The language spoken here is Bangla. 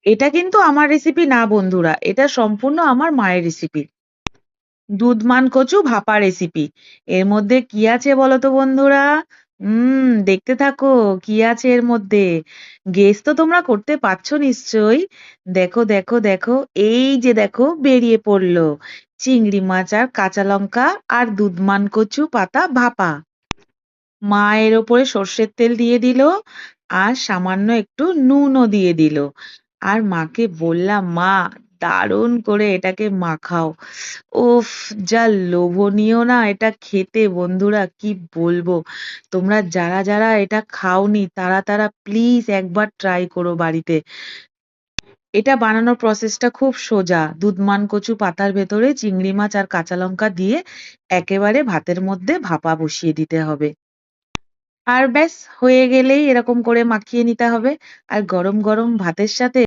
এটা কিন্তু আমার রেসিপি না বন্ধুরা। এটা সম্পূর্ণ আমার মায়ের রেসিপি। দুধমান কচু ভাপা রেসিপি। এর মধ্যে কি আছে বলো তো বন্ধুরা? দেখতে থাকো কি আছে এর মধ্যে। গেস তো তোমরা করতে পারছো নিশ্চয়ই। দেখো, দেখো, দেখো, এই যে দেখো বেরিয়ে পড়লো। চিংড়ি মাছ আর কাঁচা লঙ্কা আর দুধমান কচু পাতা ভাপা। মা এর ওপরে সর্ষের তেল দিয়ে দিল আর সামান্য একটু নুনও দিয়ে দিল। আর মাকে বললাম, মা দারুণ করে এটাকে মাখাও। উফ! যা লোভনীয় না এটা খেতে বন্ধুরা কি বলবো। তোমরা যারা এটা খাওনি তারা প্লিজ একবার ট্রাই করো বাড়িতে। এটা বানানোর প্রসেসটা খুব সোজা। দুধমান কচু পাতার ভেতরে চিংড়ি মাছ আর কাঁচা লঙ্কা দিয়ে একেবারে ভাতের মধ্যে ভাপা বসিয়ে দিতে হবে। আর ব্যাস হয়ে গেলেই এরকম করে মাখিয়ে নিতে হবে। আর গরম গরম ভাতের সাথে